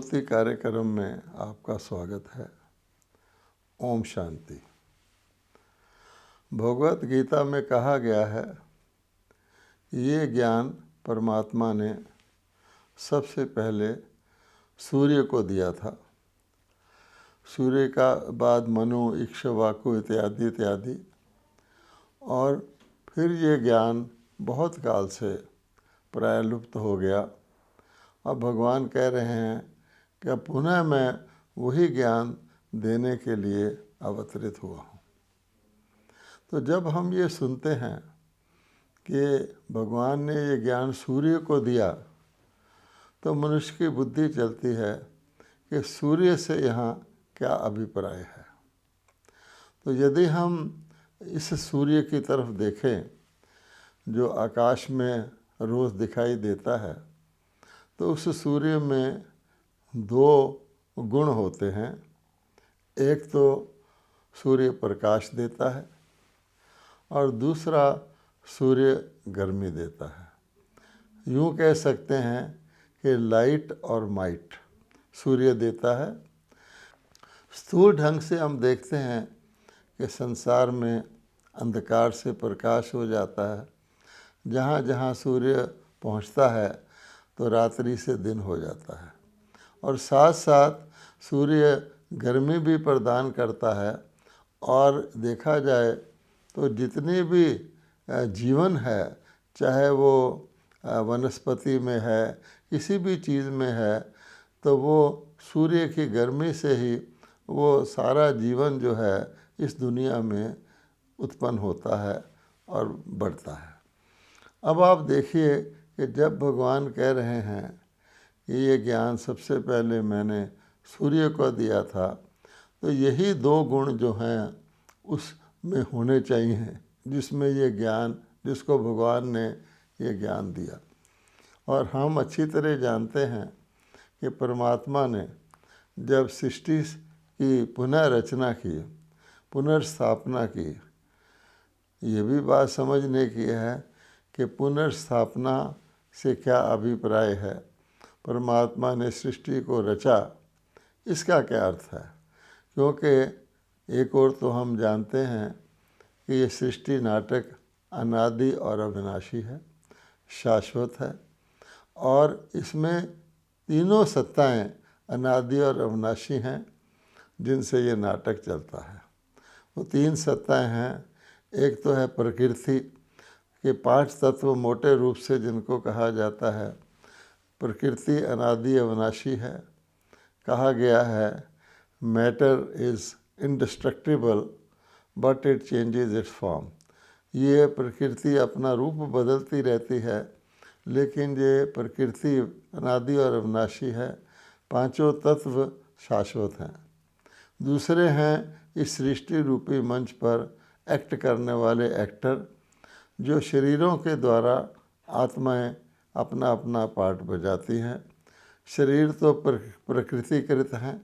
ज्योति कार्यक्रम में आपका स्वागत है। ओम शांति। भगवत गीता में कहा गया है, ये ज्ञान परमात्मा ने सबसे पहले सूर्य को दिया था। सूर्य का बाद मनु, इक्ष्वाकु इत्यादि इत्यादि, और फिर ये ज्ञान बहुत काल से प्राय लुप्त हो गया। अब भगवान कह रहे हैं कि अब पुनः मैं वही ज्ञान देने के लिए अवतरित हुआ हूँ। तो जब हम ये सुनते हैं कि भगवान ने ये ज्ञान सूर्य को दिया, तो मनुष्य की बुद्धि चलती है कि सूर्य से यहाँ क्या अभिप्राय है। तो यदि हम इस सूर्य की तरफ देखें जो आकाश में रोज़ दिखाई देता है, तो उस सूर्य में दो गुण होते हैं। एक तो सूर्य प्रकाश देता है और दूसरा सूर्य गर्मी देता है। यूँ कह सकते हैं कि लाइट और माइट सूर्य देता है। स्थूल ढंग से हम देखते हैं कि संसार में अंधकार से प्रकाश हो जाता है। जहाँ जहाँ सूर्य पहुँचता है तो रात्रि से दिन हो जाता है, और साथ साथ सूर्य गर्मी भी प्रदान करता है। और देखा जाए तो जितनी भी जीवन है, चाहे वो वनस्पति में है, किसी भी चीज़ में है, तो वो सूर्य की गर्मी से ही वो सारा जीवन जो है इस दुनिया में उत्पन्न होता है और बढ़ता है। अब आप देखिए कि जब भगवान कह रहे हैं कि ये ज्ञान सबसे पहले मैंने सूर्य को दिया था, तो यही दो गुण जो हैं उसमें होने चाहिए जिसमें ये ज्ञान, जिसको भगवान ने ये ज्ञान दिया। और हम अच्छी तरह जानते हैं कि परमात्मा ने जब सृष्टि की पुनः रचना की, पुनर्स्थापना की, ये भी बात समझने की है कि पुनर्स्थापना से क्या अभिप्राय है। परमात्मा ने सृष्टि को रचा, इसका क्या अर्थ है? क्योंकि एक और तो हम जानते हैं कि ये सृष्टि नाटक अनादि और अविनाशी है, शाश्वत है, और इसमें तीनों सत्ताएं अनादि और अविनाशी हैं जिनसे ये नाटक चलता है। वो तीन सत्ताएं हैं। एक तो है प्रकृति के 5 तत्व मोटे रूप से जिनको कहा जाता है। प्रकृति अनादि अविनाशी है। कहा गया है matter is indestructible but it changes it's form. ये प्रकृति अपना रूप बदलती रहती है, लेकिन ये प्रकृति अनादि और अविनाशी है। 5 तत्व शाश्वत हैं। दूसरे हैं इस सृष्टि रूपी मंच पर एक्ट करने वाले एक्टर, जो शरीरों के द्वारा आत्माएं अपना अपना पार्ट बजाती हैं। शरीर तो प्रकृतिकृत हैं,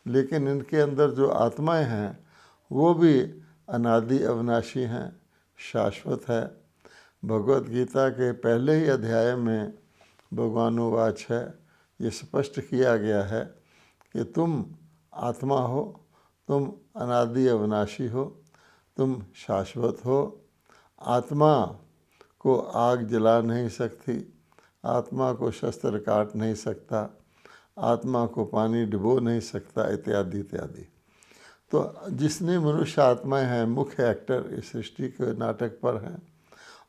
लेकिन इनके अंदर जो आत्माएं हैं वो भी अनादि अविनाशी हैं, शाश्वत है। भगवत गीता के पहले ही अध्याय में भगवानुवाच है, ये स्पष्ट किया गया है कि तुम आत्मा हो, तुम अनादि अविनाशी हो, तुम शाश्वत हो। आत्मा को आग जला नहीं सकती, आत्मा को शस्त्र काट नहीं सकता, आत्मा को पानी डुबो नहीं सकता, इत्यादि इत्यादि। तो जितनी मनुष्य आत्माएं हैं, मुख्य एक्टर इस सृष्टि के नाटक पर हैं,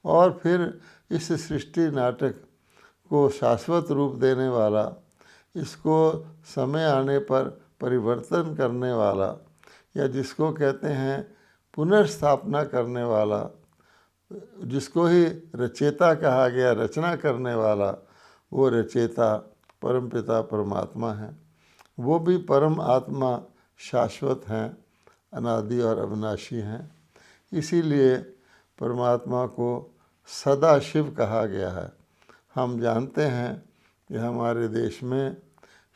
और फिर इस सृष्टि नाटक को शाश्वत रूप देने वाला, इसको समय आने पर परिवर्तन करने वाला, या जिसको कहते हैं पुनर्स्थापना करने वाला, जिसको ही रचेता कहा गया, रचना करने वाला, वो रचेता परमपिता परमात्मा है। वो भी परम आत्मा शाश्वत हैं, अनादि और अविनाशी हैं। इसीलिए परमात्मा को सदा शिव कहा गया है। हम जानते हैं कि हमारे देश में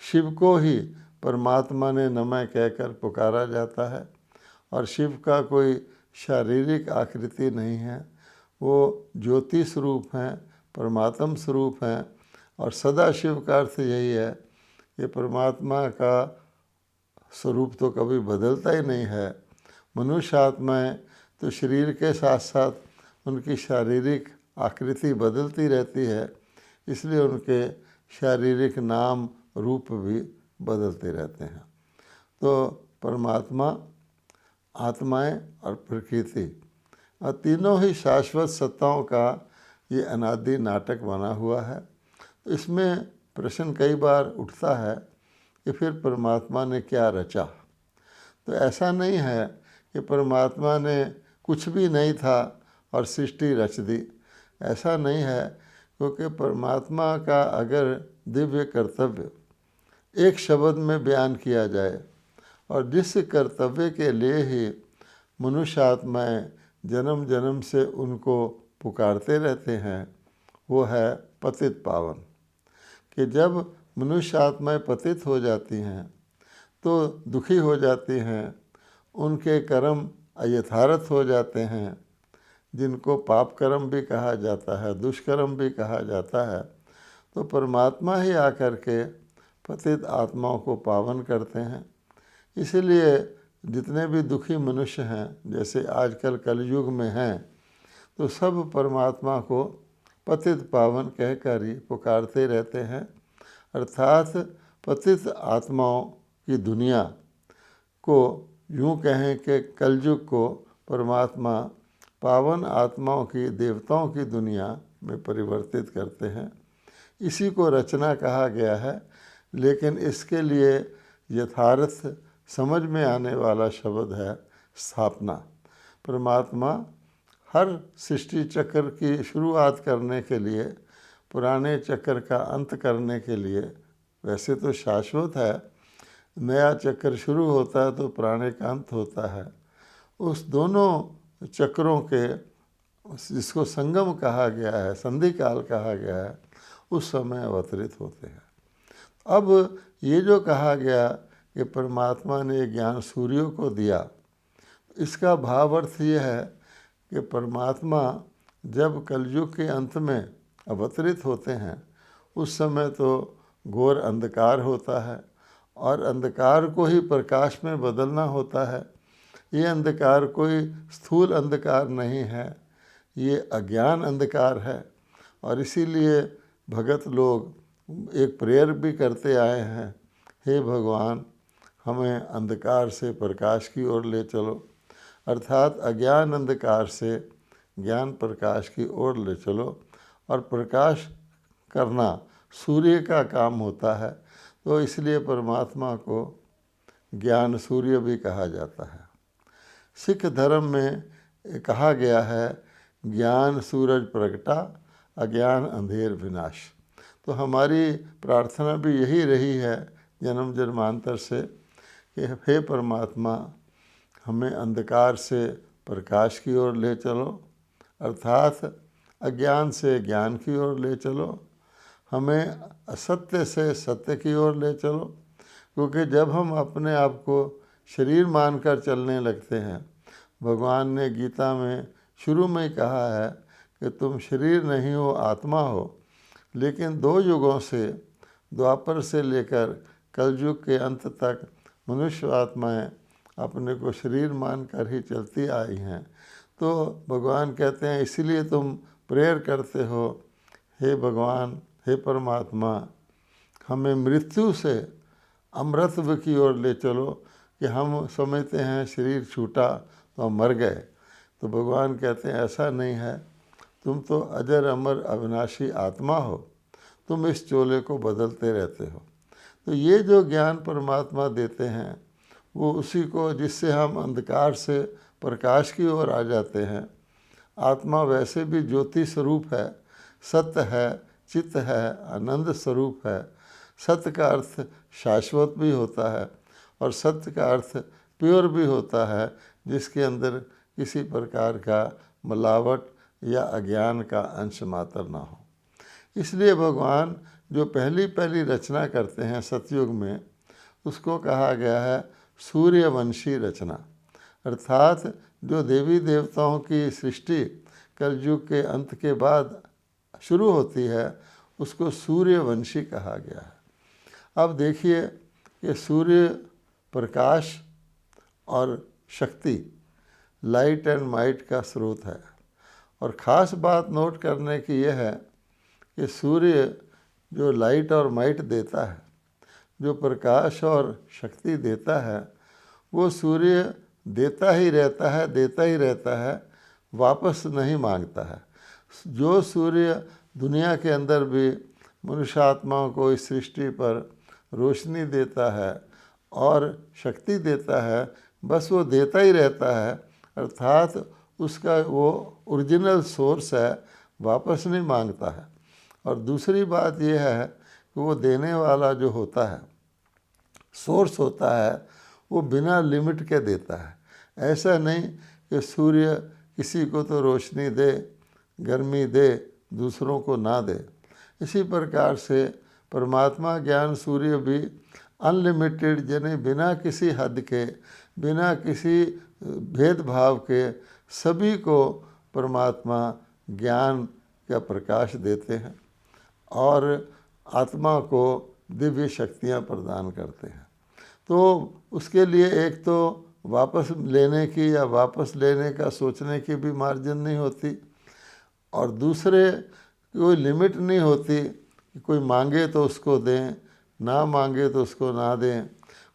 शिव को ही परमात्मा ने नमः कहकर पुकारा जाता है, और शिव का कोई शारीरिक आकृति नहीं है। वो ज्योति स्वरूप हैं, परमात्म स्वरूप हैं। और सदाशिव का अर्थ यही है ये परमात्मा का स्वरूप तो कभी बदलता ही नहीं है। मनुष्य आत्माएँ तो शरीर के साथ साथ उनकी शारीरिक आकृति बदलती रहती है, इसलिए उनके शारीरिक नाम रूप भी बदलते रहते हैं। तो परमात्मा, आत्माएं और प्रकृति और तीनों ही शाश्वत सत्ताओं का ये अनादि नाटक बना हुआ है। तो इसमें प्रश्न कई बार उठता है कि फिर परमात्मा ने क्या रचा। तो ऐसा नहीं है कि परमात्मा ने कुछ भी नहीं था और सृष्टि रच दी, ऐसा नहीं है। क्योंकि परमात्मा का अगर दिव्य कर्तव्य एक शब्द में बयान किया जाए और जिस कर्तव्य के लिए ही मनुष्य आत्माएँ जन्म जन्म से उनको पुकारते रहते हैं, वो है पतित पावन। कि जब मनुष्य आत्माएँ पतित हो जाती हैं तो दुखी हो जाती हैं, उनके कर्म अयथार्थ हो जाते हैं, जिनको पाप कर्म भी कहा जाता है, दुष्कर्म भी कहा जाता है। तो परमात्मा ही आकर के पतित आत्माओं को पावन करते हैं। इसीलिए जितने भी दुखी मनुष्य हैं, जैसे आजकल कलयुग में हैं, तो सब परमात्मा को पतित पावन कहकर ही पुकारते रहते हैं। अर्थात पतित आत्माओं की दुनिया को, यूँ कहें कि कलयुग को परमात्मा पावन आत्माओं की, देवताओं की दुनिया में परिवर्तित करते हैं। इसी को रचना कहा गया है, लेकिन इसके लिए यथार्थ समझ में आने वाला शब्द है स्थापना। परमात्मा हर सृष्टि चक्र की शुरुआत करने के लिए, पुराने चक्र का अंत करने के लिए, वैसे तो शाश्वत है, नया चक्र शुरू होता है तो पुराने का अंत होता है। उस दोनों चक्रों के, जिसको संगम कहा गया है, संधि काल कहा गया है, उस समय अवतरित होते हैं। अब ये जो कहा गया कि परमात्मा ने ज्ञान सूर्यों को दिया, इसका भाव अर्थ ये है कि परमात्मा जब कलयुग के अंत में अवतरित होते हैं, उस समय तो घोर अंधकार होता है और अंधकार को ही प्रकाश में बदलना होता है। ये अंधकार कोई स्थूल अंधकार नहीं है, ये अज्ञान अंधकार है। और इसीलिए भगत लोग एक प्रेयर भी करते आए हैं, हे भगवान, हमें अंधकार से प्रकाश की ओर ले चलो। अर्थात अज्ञान अंधकार से ज्ञान प्रकाश की ओर ले चलो। और प्रकाश करना सूर्य का काम होता है, तो इसलिए परमात्मा को ज्ञान सूर्य भी कहा जाता है। सिख धर्म में कहा गया है, ज्ञान सूरज प्रगटा, अज्ञान अंधेर विनाश। तो हमारी प्रार्थना भी यही रही है जन्म जन्मांतर से कि हे परमात्मा, हमें अंधकार से प्रकाश की ओर ले चलो, अर्थात अज्ञान से ज्ञान की ओर ले चलो, हमें असत्य से सत्य की ओर ले चलो। क्योंकि जब हम अपने आप को शरीर मानकर चलने लगते हैं, भगवान ने गीता में शुरू में ही कहा है कि तुम शरीर नहीं हो, आत्मा हो। लेकिन 2 युगों से, द्वापर से लेकर कलयुग के अंत तक मनुष्य आत्माएँ अपने को शरीर मानकर ही चलती आई हैं। तो भगवान कहते हैं, इसीलिए तुम प्रेयर करते हो, हे भगवान, हे परमात्मा, हमें मृत्यु से अमृतत्व की ओर ले चलो। कि हम समझते हैं शरीर छूटा तो हम मर गए, तो भगवान कहते हैं ऐसा नहीं है, तुम तो अजर अमर अविनाशी आत्मा हो, तुम इस चोले को बदलते रहते हो। तो ये जो ज्ञान परमात्मा देते हैं, वो उसी को, जिससे हम अंधकार से प्रकाश की ओर आ जाते हैं। आत्मा वैसे भी ज्योति स्वरूप है, सत्य है, चित्त है, आनंद स्वरूप है। सत्य का अर्थ शाश्वत भी होता है और सत्य का अर्थ प्योर भी होता है, जिसके अंदर किसी प्रकार का मिलावट या अज्ञान का अंश मात्र ना हो। इसलिए भगवान जो पहली रचना करते हैं सतयुग में, उसको कहा गया है सूर्यवंशी रचना। अर्थात जो देवी देवताओं की सृष्टि कलयुग के अंत के बाद शुरू होती है, उसको सूर्यवंशी कहा गया है। अब देखिए कि सूर्य प्रकाश और शक्ति, लाइट एंड माइट का स्रोत है। और ख़ास बात नोट करने की यह है कि सूर्य जो लाइट और माइट देता है, जो प्रकाश और शक्ति देता है, वो सूर्य देता ही रहता है, देता ही रहता है, वापस नहीं मांगता है। जो सूर्य दुनिया के अंदर भी मनुष्य आत्माओं को इस सृष्टि पर रोशनी देता है और शक्ति देता है, बस वो देता ही रहता है, अर्थात उसका वो ओरिजिनल सोर्स है, वापस नहीं मांगता है। और दूसरी बात यह है कि वो देने वाला जो होता है, सोर्स होता है, वो बिना लिमिट के देता है। ऐसा नहीं कि सूर्य किसी को तो रोशनी दे, गर्मी दे, दूसरों को ना दे। इसी प्रकार से परमात्मा ज्ञान सूर्य भी अनलिमिटेड, यानी बिना किसी हद के, बिना किसी भेदभाव के सभी को परमात्मा ज्ञान का प्रकाश देते हैं और आत्मा को दिव्य शक्तियाँ प्रदान करते हैं। तो उसके लिए एक तो वापस लेने की या वापस लेने का सोचने की भी मार्जिन नहीं होती, और दूसरे कोई लिमिट नहीं होती कि कोई मांगे तो उसको दें, ना मांगे तो उसको ना दें।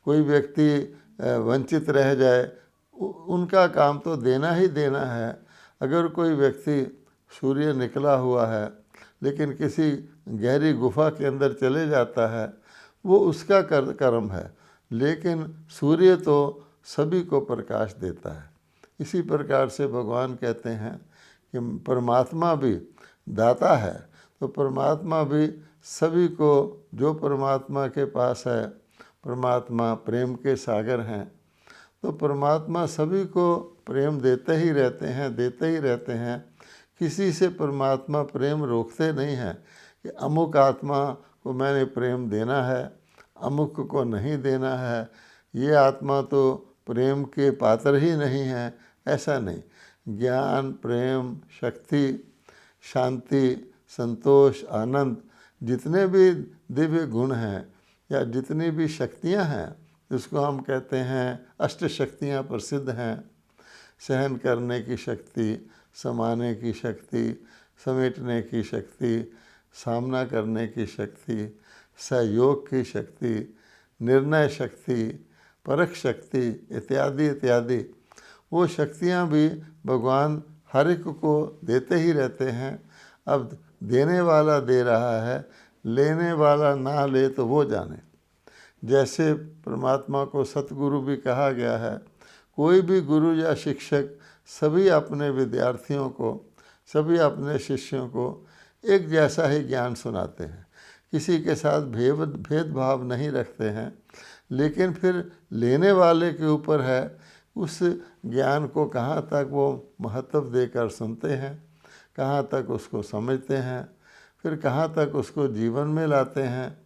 कोई व्यक्ति वंचित रह जाए, उनका काम तो देना ही देना है। अगर कोई व्यक्ति सूर्य निकला हुआ है लेकिन किसी गहरी गुफा के अंदर चले जाता है, वो उसका कर्म है, लेकिन सूर्य तो सभी को प्रकाश देता है। इसी प्रकार से भगवान कहते हैं कि परमात्मा भी दाता है, तो परमात्मा भी सभी को, जो परमात्मा के पास है, परमात्मा प्रेम के सागर हैं, तो परमात्मा सभी को प्रेम देते ही रहते हैं, देते ही रहते हैं। किसी से परमात्मा प्रेम रोकते नहीं हैं कि अमुक आत्मा को मैंने प्रेम देना है, अमुक को नहीं देना है, ये आत्मा तो प्रेम के पात्र ही नहीं है। ऐसा नहीं। ज्ञान, प्रेम, शक्ति, शांति, संतोष, आनंद, जितने भी दिव्य गुण हैं या जितनी भी शक्तियां हैं, जिसको हम कहते हैं अष्ट शक्तियाँ प्रसिद्ध हैं, सहन करने की शक्ति, समाने की शक्ति, समेटने की शक्ति, सामना करने की शक्ति, सहयोग की शक्ति, निर्णय शक्ति, परख शक्ति इत्यादि इत्यादि, वो शक्तियाँ भी भगवान हर एक को देते ही रहते हैं। अब देने वाला दे रहा है, लेने वाला ना ले तो वो जाने। जैसे परमात्मा को सतगुरु भी कहा गया है, कोई भी गुरु या शिक्षक सभी अपने विद्यार्थियों को, सभी अपने शिष्यों को एक जैसा ही ज्ञान सुनाते हैं, किसी के साथ भेदभाव नहीं रखते हैं। लेकिन फिर लेने वाले के ऊपर है उस ज्ञान को कहाँ तक वो महत्व देकर सुनते हैं, कहाँ तक उसको समझते हैं, फिर कहाँ तक उसको जीवन में लाते हैं,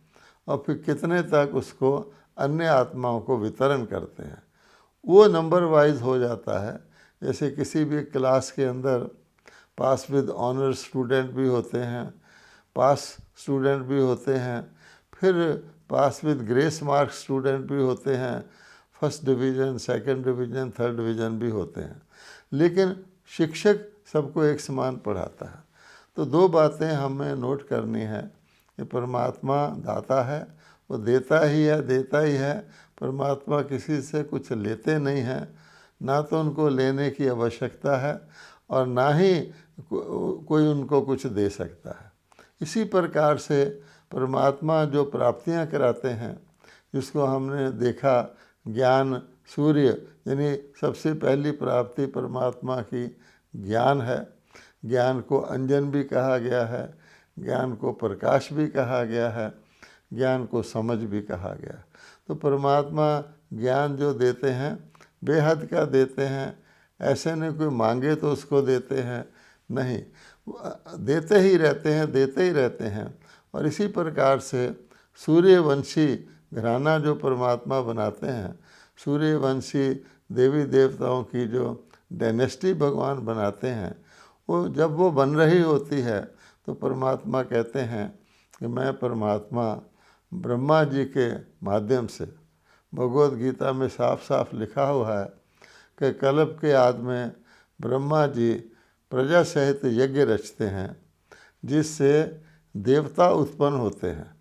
और फिर कितने तक उसको अन्य आत्माओं को वितरण करते हैं। वो नंबर वाइज हो जाता है। जैसे किसी भी क्लास के अंदर पास विद ऑनर स्टूडेंट भी होते हैं, पास स्टूडेंट भी होते हैं, फिर पास विद ग्रेस मार्क स्टूडेंट भी होते हैं, first division, second division, third division भी होते हैं। लेकिन शिक्षक सबको एक समान पढ़ाता है। तो दो बातें हमें नोट करनी है कि परमात्मा दाता है, वो देता ही है, देता ही है। परमात्मा किसी से कुछ लेते नहीं हैं, ना तो उनको लेने की आवश्यकता है और ना ही कोई उनको कुछ दे सकता है। इसी प्रकार से परमात्मा जो प्राप्तियां कराते हैं, जिसको हमने देखा ज्ञान सूर्य, यानी सबसे पहली प्राप्ति परमात्मा की ज्ञान है। ज्ञान को अंजन भी कहा गया है, ज्ञान को प्रकाश भी कहा गया है, ज्ञान को समझ भी कहा गया। तो परमात्मा ज्ञान जो देते हैं बेहद का देते हैं। ऐसे नहीं कोई मांगे तो उसको देते हैं, नहीं, देते ही रहते हैं, देते ही रहते हैं। और इसी प्रकार से सूर्यवंशी घराना जो परमात्मा बनाते हैं, सूर्यवंशी देवी देवताओं की जो डायनेस्टी भगवान बनाते हैं, वो जब वो बन रही होती है तो परमात्मा कहते हैं कि मैं परमात्मा ब्रह्मा जी के माध्यम से। भगवद गीता में साफ साफ लिखा हुआ है कि कल्प के आदि में ब्रह्मा जी प्रजा सहित यज्ञ रचते हैं, जिससे देवता उत्पन्न होते हैं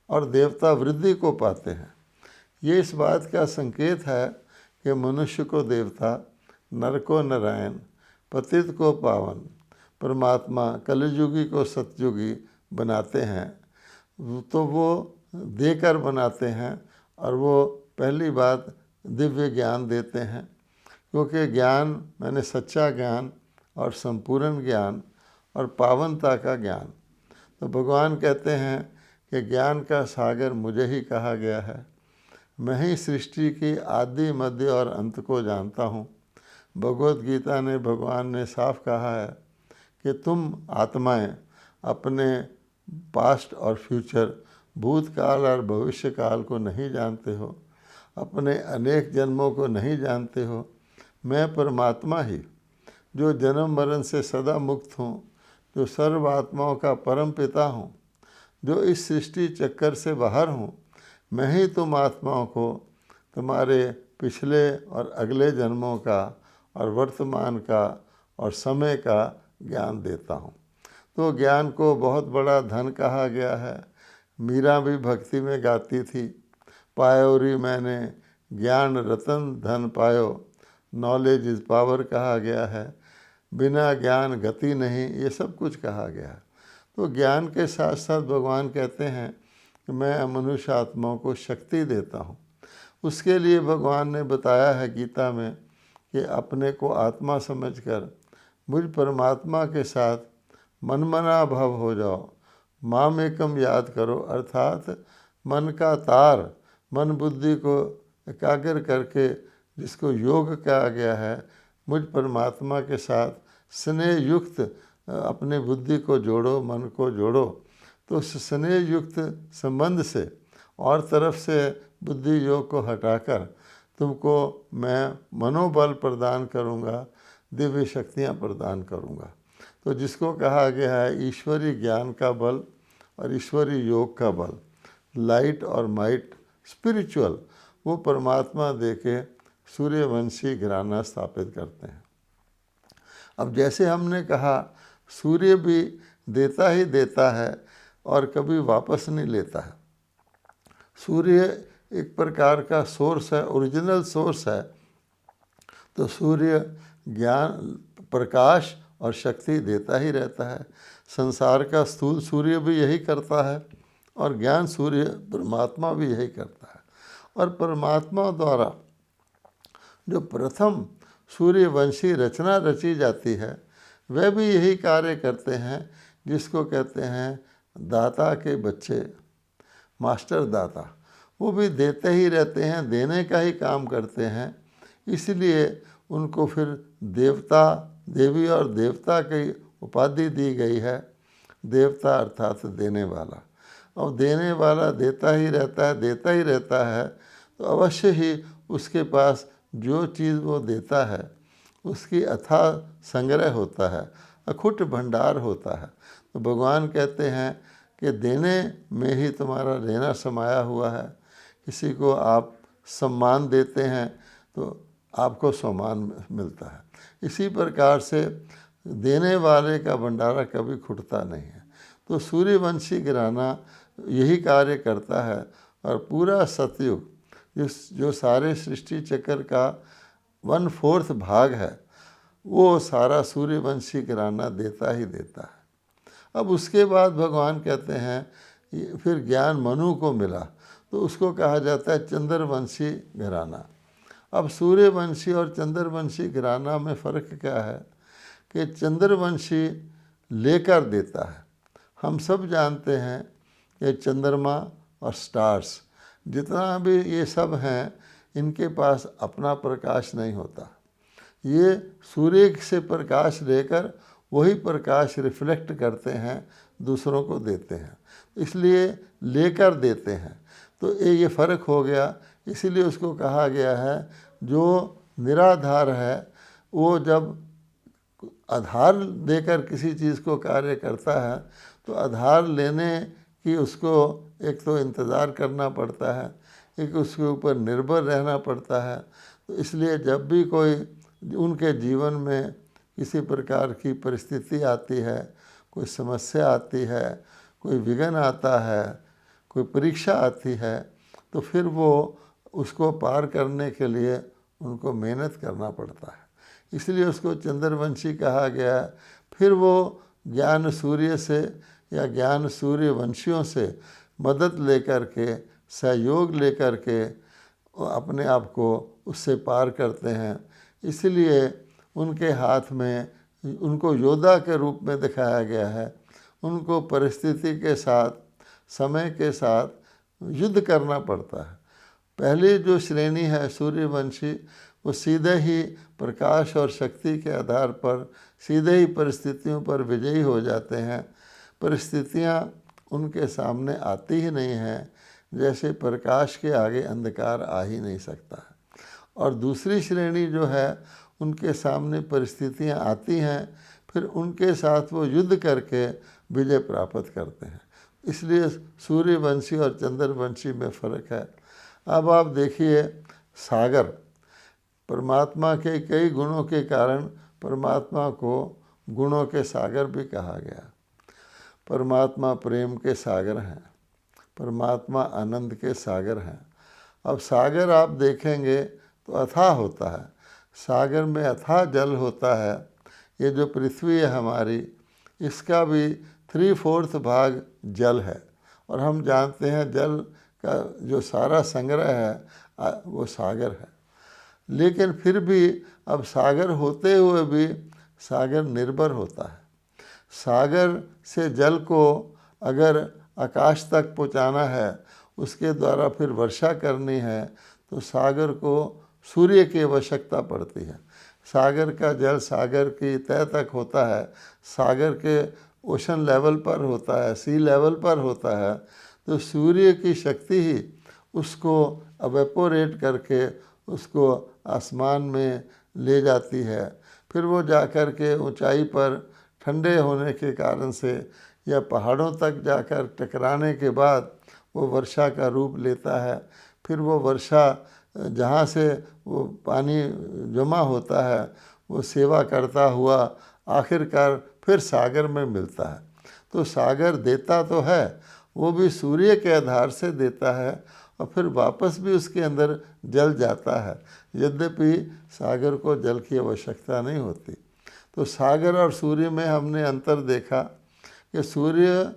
और देवता वृद्धि को पाते हैं। ये इस बात का संकेत है कि मनुष्य को देवता, नर को नारायण, पतित को पावन, परमात्मा कलयुगी को सतयुगी बनाते हैं। तो वो देकर बनाते हैं और वो पहली बात दिव्य ज्ञान देते हैं, क्योंकि ज्ञान मैंने सच्चा ज्ञान और संपूर्ण ज्ञान और पावनता का ज्ञान। तो भगवान कहते हैं कि ज्ञान का सागर मुझे ही कहा गया है। मैं ही सृष्टि की आदि मध्य और अंत को जानता हूँ। भगवद गीता ने भगवान ने साफ कहा है कि तुम आत्माएं अपने पास्ट और फ्यूचर, भूतकाल और भविष्य काल को नहीं जानते हो, अपने अनेक जन्मों को नहीं जानते हो। मैं परमात्मा ही, जो जन्म मरण से सदा मुक्त हूँ, जो सर्व आत्माओं का परम पिता हूँ, जो इस सृष्टि चक्कर से बाहर हूँ, मैं ही तुम आत्माओं को तुम्हारे पिछले और अगले जन्मों का और वर्तमान का और समय का ज्ञान देता हूँ। तो ज्ञान को बहुत बड़ा धन कहा गया है। मीरा भी भक्ति में गाती थी, पायो री मैंने ज्ञान रतन धन पायो, नॉलेज इज़ पावर कहा गया है, बिना ज्ञान गति नहीं, ये सब कुछ कहा गया है। तो ज्ञान के साथ साथ भगवान कहते हैं कि मैं मनुष्य आत्माओं को शक्ति देता हूँ। उसके लिए भगवान ने बताया है गीता में कि अपने को आत्मा समझकर मुझ परमात्मा के साथ मनमना भव हो जाओ, माम एकम याद करो, अर्थात मन का तार, मन बुद्धि को एकाग्र करके, जिसको योग कहा गया है, मुझ परमात्मा के साथ स्नेह युक्त अपने बुद्धि को जोड़ो, मन को जोड़ो। तो उस स्नेह युक्त संबंध से और तरफ से बुद्धि योग को हटाकर तुमको मैं मनोबल प्रदान करूँगा, दिव्य शक्तियाँ प्रदान करूँगा। तो जिसको कहा गया है ईश्वरी ज्ञान का बल और ईश्वरी योग का बल, लाइट और माइट, स्पिरिचुअल, वो परमात्मा देके सूर्यवंशी घराना स्थापित करते हैं। अब जैसे हमने कहा, सूर्य भी देता ही देता है और कभी वापस नहीं लेता है। सूर्य एक प्रकार का सोर्स है, ओरिजिनल सोर्स है। तो सूर्य ज्ञान, प्रकाश और शक्ति देता ही रहता है। संसार का स्थूल सूर्य भी यही करता है और ज्ञान सूर्य परमात्मा भी यही करता है। और परमात्मा द्वारा जो प्रथम सूर्यवंशी रचना रची जाती है, वह भी यही कार्य करते हैं, जिसको कहते हैं दाता के बच्चे, मास्टर दाता। वो भी देते ही रहते हैं, देने का ही काम करते हैं। इसलिए उनको फिर देवता, देवी और देवता की उपाधि दी गई है। देवता अर्थात देने वाला। और देने वाला देता ही रहता है, देता ही रहता है, तो अवश्य ही उसके पास जो चीज़ वो देता है उसकी अथाह संग्रह होता है, अखुट भंडार होता है। तो भगवान कहते हैं कि देने में ही तुम्हारा लेना समाया हुआ है। किसी को आप सम्मान देते हैं तो आपको सम्मान मिलता है। इसी प्रकार से देने वाले का भंडारा कभी खुटता नहीं है। तो सूर्यवंशी घराना यही कार्य करता है। और पूरा सतयुग जो सारे सृष्टि चक्र का 1/4 भाग है, वो सारा सूर्यवंशी घराना देता ही देता है। अब उसके बाद भगवान कहते हैं फिर ज्ञान मनु को मिला, तो उसको कहा जाता है चंद्रवंशी घराना। अब सूर्यवंशी और चंद्रवंशी घराना में फ़र्क क्या है कि चंद्रवंशी लेकर देता है। हम सब जानते हैं कि चंद्रमा और स्टार्स, जितना भी ये सब हैं, इनके पास अपना प्रकाश नहीं होता। ये सूर्य से प्रकाश लेकर वही प्रकाश रिफ्लेक्ट करते हैं, दूसरों को देते हैं, इसलिए लेकर देते हैं। तो ये फ़र्क हो गया। इसीलिए उसको कहा गया है जो निराधार है, वो जब आधार देकर किसी चीज़ को कार्य करता है, तो आधार लेने कि उसको एक तो इंतज़ार करना पड़ता है, एक उसके ऊपर निर्भर रहना पड़ता है। तो इसलिए जब भी कोई उनके जीवन में किसी प्रकार की परिस्थिति आती है, कोई समस्या आती है, कोई विघ्न आता है, कोई परीक्षा आती है, तो फिर वो उसको पार करने के लिए उनको मेहनत करना पड़ता है। इसलिए उसको चंद्रवंशी कहा गया है। फिर वो ज्ञान सूर्य से या ज्ञान सूर्य वंशियों से मदद लेकर के, सहयोग लेकर के अपने आप को उससे पार करते हैं। इसलिए उनके हाथ में, उनको योद्धा के रूप में दिखाया गया है। उनको परिस्थिति के साथ, समय के साथ युद्ध करना पड़ता है। पहली जो श्रेणी है सूर्यवंशी, वो सीधे ही प्रकाश और शक्ति के आधार पर सीधे ही परिस्थितियों पर विजयी हो जाते हैं। परिस्थितियाँ उनके सामने आती ही नहीं हैं, जैसे प्रकाश के आगे अंधकार आ ही नहीं सकता है। और दूसरी श्रेणी जो है, उनके सामने परिस्थितियाँ आती हैं, फिर उनके साथ वो युद्ध करके विजय प्राप्त करते हैं। इसलिए सूर्यवंशी और चंद्रवंशी में फ़र्क है। अब आप देखिए, सागर, परमात्मा के कई गुणों के कारण परमात्मा को गुणों के सागर भी कहा गया। परमात्मा प्रेम के सागर हैं, परमात्मा आनंद के सागर हैं। अब सागर आप देखेंगे तो अथाह होता है, सागर में अथाह जल होता है। ये जो पृथ्वी है हमारी, इसका भी 3/4 भाग जल है। और हम जानते हैं जल का जो सारा संग्रह है वो सागर है। लेकिन फिर भी अब सागर होते हुए भी सागर निर्भर होता है। सागर से जल को अगर आकाश तक पहुंचाना है, उसके द्वारा फिर वर्षा करनी है, तो सागर को सूर्य की आवश्यकता पड़ती है। सागर का जल सागर की तह तक होता है, सागर के ओशन लेवल पर होता है, सी लेवल पर होता है। तो सूर्य की शक्ति ही उसको एवेपोरेट करके उसको आसमान में ले जाती है। फिर वो जाकर के ऊंचाई पर ठंडे होने के कारण से या पहाड़ों तक जाकर टकराने के बाद वो वर्षा का रूप लेता है। फिर वो वर्षा जहाँ से वो पानी जमा होता है, वो सेवा करता हुआ आखिरकार फिर सागर में मिलता है। तो सागर देता तो है, वो भी सूर्य के आधार से देता है और फिर वापस भी उसके अंदर जल जाता है। यद्यपि सागर को जल की आवश्यकता नहीं होती। तो सागर और सूर्य में हमने अंतर देखा कि सूर्य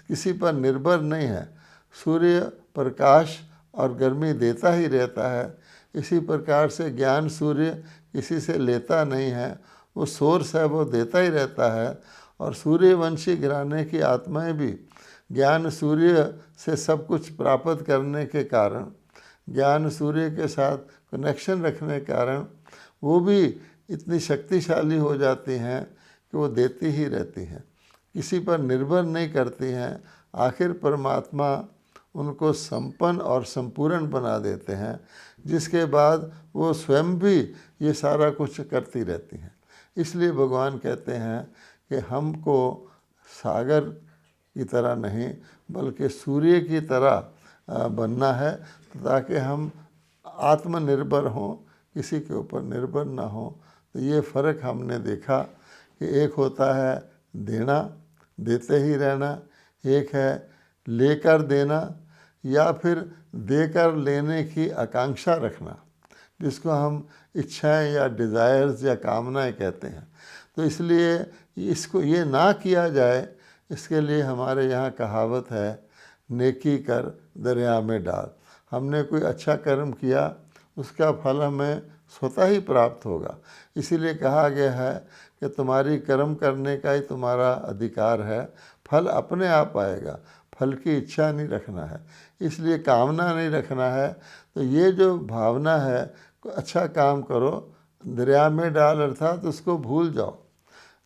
किसी पर निर्भर नहीं है, सूर्य प्रकाश और गर्मी देता ही रहता है। इसी प्रकार से ज्ञान सूर्य किसी से लेता नहीं है, वो सोर्स है, वो देता ही रहता है। और सूर्यवंशी घराने की आत्माएं भी ज्ञान सूर्य से सब कुछ प्राप्त करने के कारण, ज्ञान सूर्य के साथ कनेक्शन रखने के कारण वो भी इतनी शक्तिशाली हो जाती हैं कि वो देती ही रहती हैं, किसी पर निर्भर नहीं करती हैं। आखिर परमात्मा उनको संपन्न और संपूर्ण बना देते हैं, जिसके बाद वो स्वयं भी ये सारा कुछ करती रहती हैं। इसलिए भगवान कहते हैं कि हमको सागर की तरह नहीं बल्कि सूर्य की तरह बनना है, ताकि हम आत्मनिर्भर हों, किसी के ऊपर निर्भर ना हो। तो ये फ़र्क हमने देखा कि एक होता है देना, देते ही रहना, एक है लेकर देना या फिर देकर लेने की आकांक्षा रखना, जिसको हम इच्छाएं या डिज़ायर्स या कामनाएं कहते हैं। तो इसलिए इसको ये ना किया जाए, इसके लिए हमारे यहाँ कहावत है, नेकी कर दरिया में डाल। हमने कोई अच्छा कर्म किया, उसका फल हमें स्वतः ही प्राप्त होगा। इसीलिए कहा गया है कि तुम्हारी कर्म करने का ही तुम्हारा अधिकार है, फल अपने आप आएगा, फल की इच्छा नहीं रखना है, इसलिए कामना नहीं रखना है। तो ये जो भावना है, अच्छा काम करो, दरिया में डाल, अर्थात उसको भूल जाओ,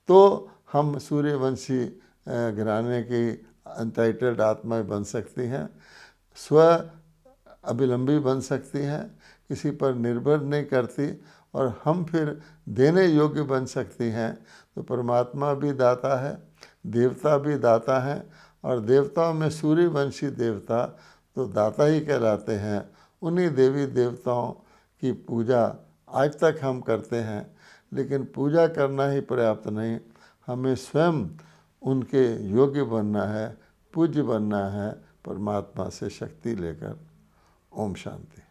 तो हम सूर्यवंशी घराने की अनटाइटल्ड आत्माएं बन सकती हैं, स्व अभिलंबी बन सकती हैं, किसी पर निर्भर नहीं करती, और हम फिर देने योग्य बन सकती हैं। तो परमात्मा भी दाता है, देवता भी दाता हैं, और देवताओं में सूर्यवंशी देवता तो दाता ही कहलाते हैं। उन्हीं देवी देवताओं की पूजा आज तक हम करते हैं, लेकिन पूजा करना ही पर्याप्त नहीं, हमें स्वयं उनके योग्य बनना है, पूज्य बनना है, परमात्मा से शक्ति लेकर। ओम शांति।